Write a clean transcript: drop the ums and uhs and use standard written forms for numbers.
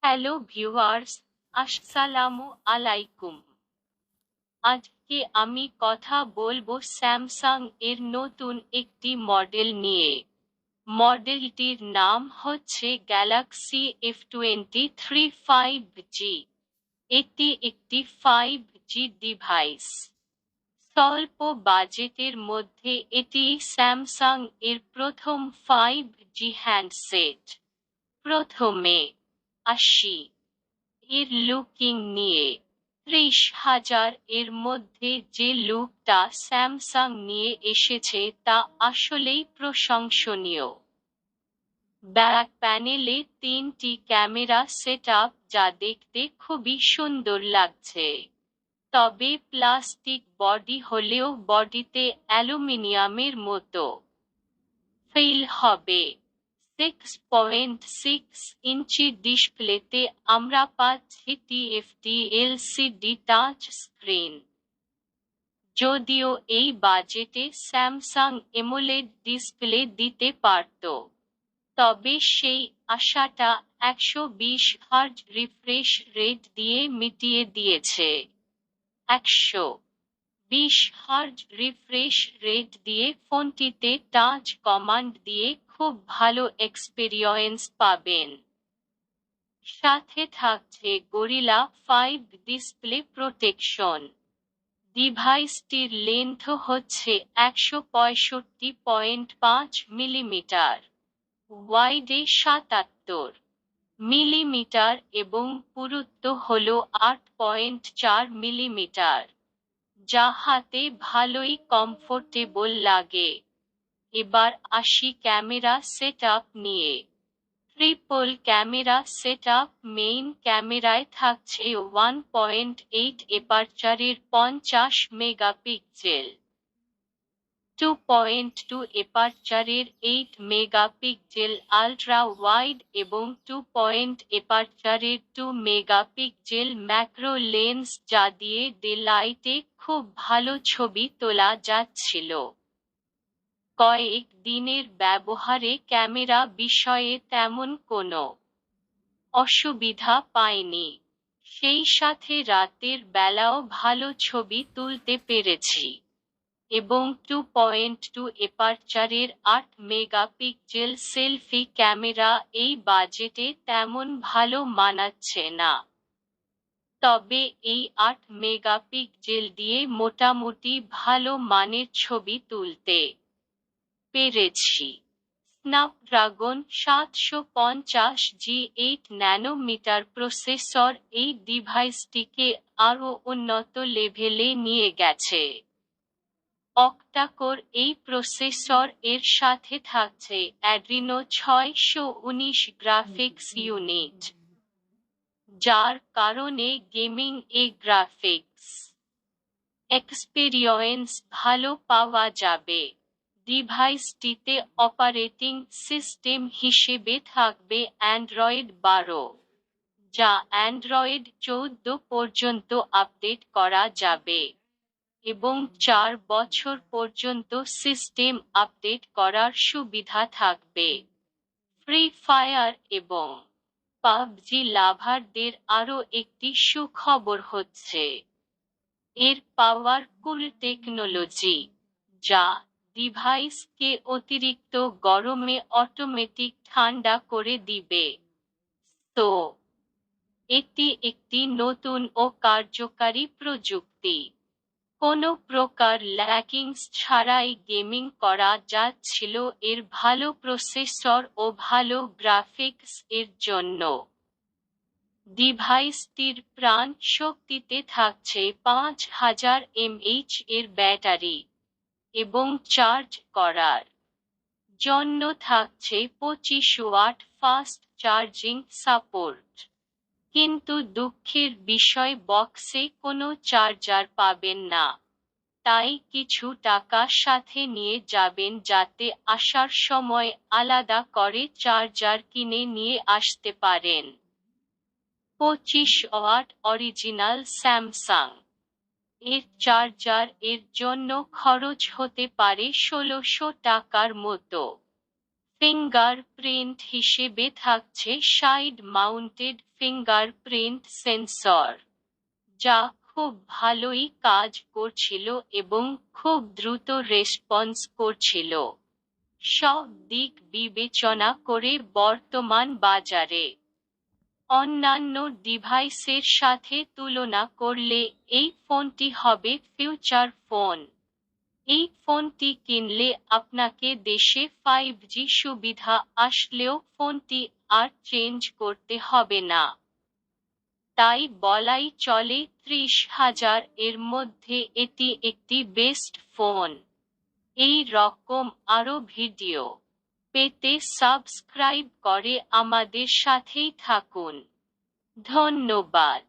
Hello viewers, আসসালামু আলাইকুম। আজকে আমি কথা বলবো স্যামসাং এর নতুন একটি মডেল নিয়ে। মডেলটির নাম হচ্ছে গ্যালাক্সি F23 5G। এটি একটি 5G ডিভাইস। স্বল্প বাজেটের মধ্যে এটি স্যামসাং এর প্রথম 5G হ্যান্ডসেট। প্রথমে আসি এর লুকিং নিয়ে। 30,000 এর মধ্যে যে লুকটা স্যামসাং নিয়ে এসেছে তা আসলেই প্রশংসনীয়। ব্যাক প্যানেলে 3টি ক্যামেরা সেটআপ যা দেখতে খুবই সুন্দর লাগছে। তবে প্লাস্টিক বডি হলেও বডিতে অ্যালুমিনিয়ামের মতো ফিল হবে। 6.6 ইঞ্চি ডিসপ্লেতে আমরা পাচ্ছি টিএফটি এলসিডি টাচ স্ক্রিন। যদিও এই বাজেটে স্যামসাং এমোলেড ডিসপ্লে দিতে পারত, তবে সেই আশাটা 120 হার্জ রিফ্রেশ রেট দিয়ে মিটিয়ে দিয়েছে। 120 হার্জ রিফ্রেশ রেট দিয়ে ফোনটিতে টাচ কমান্ড দিয়ে খুব ভালো এক্সপেরিয়েন্স পাবেন। সাথে থাকছে গরিলা 5 ডিসপ্লে প্রোটেকশন। ডিভাইসটির লেন্থ হচ্ছে 165.5 মিলিমিটার, ওয়াইডে 77 মিলিমিটার এবং পুরুত্ব হল 8.4 মিলিমিটার, যা হাতে ভালোই কমফোর্টেবল লাগে। এবার আসি ক্যামেরা সেটআপ নিয়ে। Triple camera setup. মেইন ক্যামেরায় থাকছে 1.8 এপারচারের 50 মেগাপিক্সেল, 2.2 এপারচারের 8 মেগাপিক্সেল আল্ট্রা ওয়াইড এবং 2 এপারচারের 2 মেগাপিক্সেল ম্যাক্রো লেন্স, যা দিয়ে ডে লাইটে খুব ভালো ছবি তোলা যাচ্ছিল। কয়েক দিনের ব্যবহারে ক্যামেরা বিষয়ে তেমন কোনো অসুবিধা পাইনি। সেই সাথে রাতের বেলাও ভালো ছবি তুলতে পেরেছি এবং 2.2 এপারচারের 8 মেগাপিক্সেল সেলফি ক্যামেরা এই বাজেটে তেমন ভালো মানাচ্ছে না। তবে এই 8 মেগাপিক্সেল দিয়ে মোটামুটি ভালো মানের ছবি তুলতে পেরেছি। স্ন্যাপড্রাগন 750G 8 ন্যানোমিটার প্রসেসর এই ডিভাইসটিকে আরও উন্নত লেভেলে নিয়ে গেছে। অক্টাকোর এই প্রসেসর এর সাথে থাকছে অ্যাড্রিনো 619 গ্রাফিক্স ইউনিট, যার কারণে গেমিং গ্রাফিক্স এক্সপেরিয়েন্স ভালো পাওয়া যাবে। ডিভাইসটিতে অপারেটিং সিস্টেম হিসেবে থাকবে অ্যান্ড্রয়েড 12, যা অ্যান্ড্রয়েড 14 পর্যন্ত আপডেট করা যাবে এবং 4 বছর পর্যন্ত সিস্টেম আপডেট করার সুবিধা থাকবে। ফ্রি ফায়ার এবং পাবজি লাভারদের আরও একটি সুখবর হচ্ছে এর পাওয়ার কুল টেকনোলজি, যা ডিভাইসকে অতিরিক্ত গরমে অটোমেটিক ঠান্ডা করে দিবে। তো এটি একটি নতুন ও কার্যকারী প্রযুক্তি। কোনো প্রকার ল্যাকিংস ছাড়াই গেমিং করা যাচ্ছিল এর ভালো প্রসেসর ও ভালো গ্রাফিক্স এর জন্য। ডিভাইসটির প্রাণ শক্তিতে থাকছে 5000 mAh এর ব্যাটারি এবং চার্জ করার জন্য থাকছে 25 ওয়াট ফাস্ট চার্জিং সাপোর্ট। কিন্তু দুঃখের বিষয়, বক্সে কোনো চার্জার পাবেন না, তাই কিছু টাকা সাথে নিয়ে যাবেন যাতে আসার সময় আলাদা করে চার্জার কিনে নিয়ে আসতে পারেন। 25 ওয়াট অরিজিনাল স্যামসাং এর চার্জার এর জন্য খরচ হতে পারে 1600 টাকার মতো। ফিঙ্গারপ্রিন্ট হিসেবে থাকছে সাইড মাউন্টেড ফিঙ্গারপ্রিন্ট সেন্সর, যা খুব ভালোই কাজ করছিল এবং খুব দ্রুত রেসপন্স করছিল। সব দিক বিবেচনা করে বর্তমান বাজারে অন্যান্য ডিভাইসের সাথে তুলনা করলে এই ফোনটি হবে ফিউচার ফোন। এই ফোনটি কিনলে আপনাকে দেশে 5G সুবিধা আসলেও ফোনটি আর চেঞ্জ করতে হবে না। তাই বলাই চলে 30,000 এর মধ্যে এটি একটি বেস্ট ফোন। এই রকম আরও ভিডিও পেতে সাবস্ক্রাইব করে আমাদের সাথেই থাকুন। ধন্যবাদ।